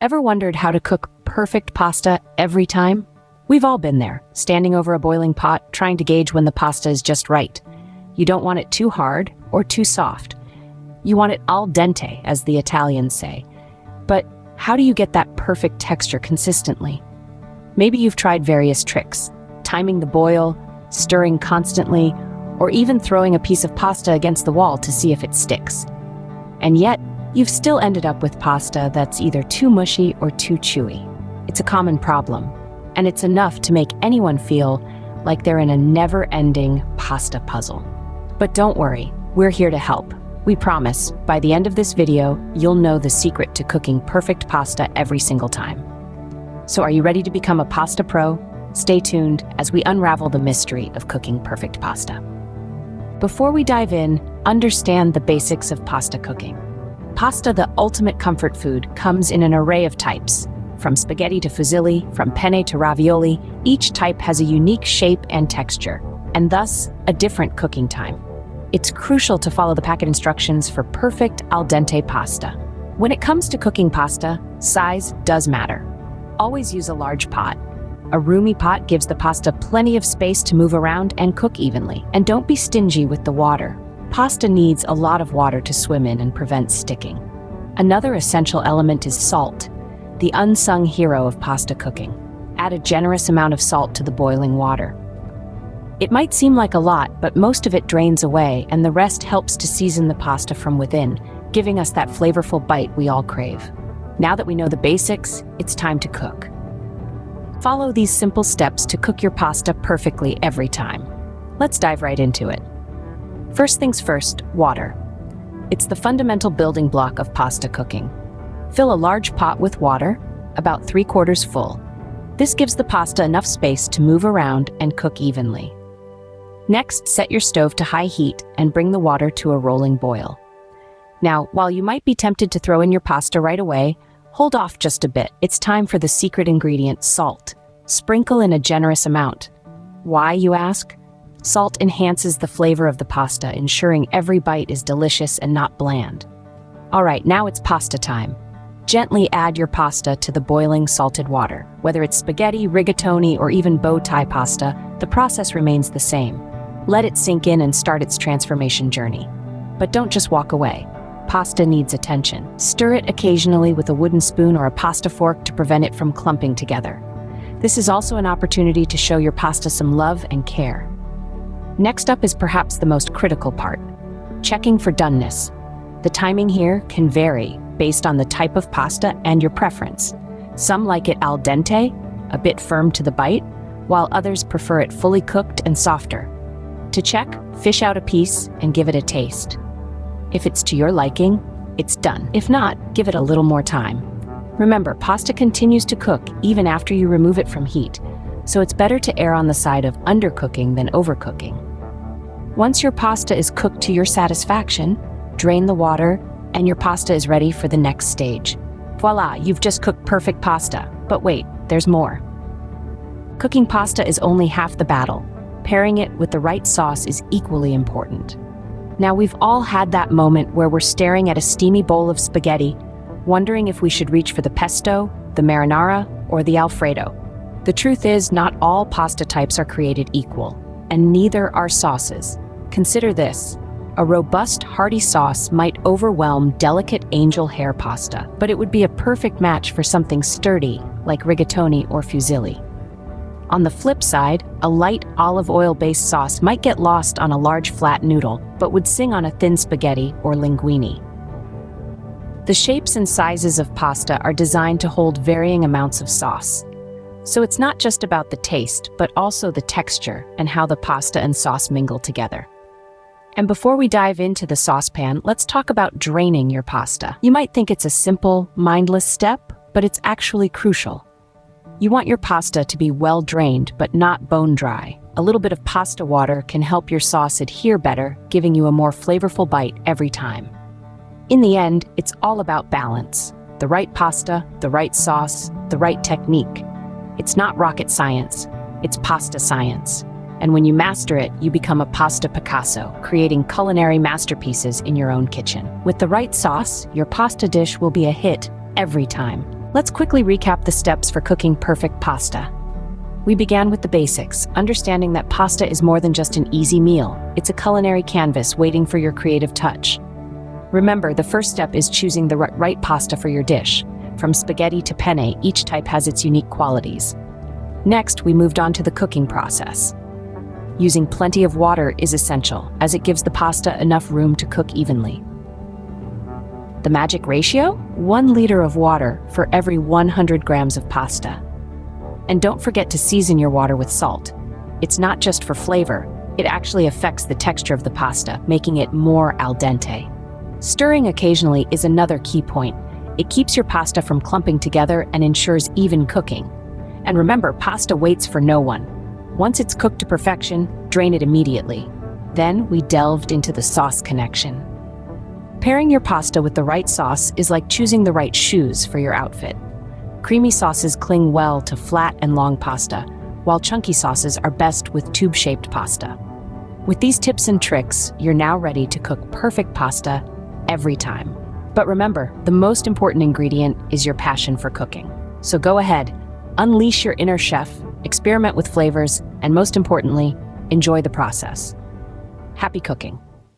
Ever wondered how to cook perfect pasta every time? We've all been there, standing over a boiling pot, trying to gauge when the pasta is just right. You don't want it too hard or too soft. You want it al dente, as the Italians say. But how do you get that perfect texture consistently? Maybe you've tried various tricks, timing the boil, stirring constantly, or even throwing a piece of pasta against the wall to see if it sticks. And yet, you've still ended up with pasta that's either too mushy or too chewy. It's a common problem, and it's enough to make anyone feel like they're in a never-ending pasta puzzle. But don't worry, we're here to help. We promise, by the end of this video, you'll know the secret to cooking perfect pasta every single time. So are you ready to become a pasta pro? Stay tuned as we unravel the mystery of cooking perfect pasta. Before we dive in, understand the basics of pasta cooking. Pasta, the ultimate comfort food, comes in an array of types. From spaghetti to fusilli, from penne to ravioli, each type has a unique shape and texture, and thus a different cooking time. It's crucial to follow the packet instructions for perfect al dente pasta. When it comes to cooking pasta, size does matter. Always use a large pot. A roomy pot gives the pasta plenty of space to move around and cook evenly. And don't be stingy with the water. Pasta needs a lot of water to swim in and prevent sticking. Another essential element is salt, the unsung hero of pasta cooking. Add a generous amount of salt to the boiling water. It might seem like a lot, but most of it drains away, and the rest helps to season the pasta from within, giving us that flavorful bite we all crave. Now that we know the basics, it's time to cook. Follow these simple steps to cook your pasta perfectly every time. Let's dive right into it. First things first, water. It's the fundamental building block of pasta cooking. Fill a large pot with water, about 3/4 full. This gives the pasta enough space to move around and cook evenly. Next, set your stove to high heat and bring the water to a rolling boil. Now, while you might be tempted to throw in your pasta right away, hold off just a bit. It's time for the secret ingredient, salt. Sprinkle in a generous amount. Why, you ask? Salt enhances the flavor of the pasta, ensuring every bite is delicious and not bland. All right, now it's pasta time. Gently add your pasta to the boiling salted water. Whether it's spaghetti, rigatoni, or even bow tie pasta, the process remains the same. Let it sink in and start its transformation journey. But don't just walk away. Pasta needs attention. Stir it occasionally with a wooden spoon or a pasta fork to prevent it from clumping together. This is also an opportunity to show your pasta some love and care. Next up is perhaps the most critical part, checking for doneness. The timing here can vary based on the type of pasta and your preference. Some like it al dente, a bit firm to the bite, while others prefer it fully cooked and softer. To check, fish out a piece and give it a taste. If it's to your liking, it's done. If not, give it a little more time. Remember, pasta continues to cook even after you remove it from heat, so it's better to err on the side of undercooking than overcooking. Once your pasta is cooked to your satisfaction, drain the water, and your pasta is ready for the next stage. Voila, you've just cooked perfect pasta. But wait, there's more. Cooking pasta is only half the battle. Pairing it with the right sauce is equally important. Now, we've all had that moment where we're staring at a steamy bowl of spaghetti, wondering if we should reach for the pesto, the marinara, or the Alfredo. The truth is, not all pasta types are created equal, and neither are sauces. Consider this. A robust, hearty sauce might overwhelm delicate angel hair pasta, but it would be a perfect match for something sturdy, like rigatoni or fusilli. On the flip side, a light olive oil-based sauce might get lost on a large flat noodle, but would sing on a thin spaghetti or linguine. The shapes and sizes of pasta are designed to hold varying amounts of sauce. So it's not just about the taste, but also the texture and how the pasta and sauce mingle together. And before we dive into the saucepan, let's talk about draining your pasta. You might think it's a simple, mindless step, but it's actually crucial. You want your pasta to be well drained, but not bone dry. A little bit of pasta water can help your sauce adhere better, giving you a more flavorful bite every time. In the end, it's all about balance. The right pasta, the right sauce, the right technique. It's not rocket science, it's pasta science. And when you master it, you become a pasta Picasso, creating culinary masterpieces in your own kitchen. With the right sauce, your pasta dish will be a hit every time. Let's quickly recap the steps for cooking perfect pasta. We began with the basics, understanding that pasta is more than just an easy meal. It's a culinary canvas waiting for your creative touch. Remember, the first step is choosing the right pasta for your dish. From spaghetti to penne, each type has its unique qualities. Next, we moved on to the cooking process. Using plenty of water is essential, as it gives the pasta enough room to cook evenly. The magic ratio? 1 liter of water for every 100 grams of pasta. And don't forget to season your water with salt. It's not just for flavor, it actually affects the texture of the pasta, making it more al dente. Stirring occasionally is another key point. It keeps your pasta from clumping together and ensures even cooking. And remember, pasta waits for no one. Once it's cooked to perfection, drain it immediately. Then we delved into the sauce connection. Pairing your pasta with the right sauce is like choosing the right shoes for your outfit. Creamy sauces cling well to flat and long pasta, while chunky sauces are best with tube-shaped pasta. With these tips and tricks, you're now ready to cook perfect pasta every time. But remember, the most important ingredient is your passion for cooking. So go ahead, unleash your inner chef, experiment with flavors, and most importantly, enjoy the process. Happy cooking!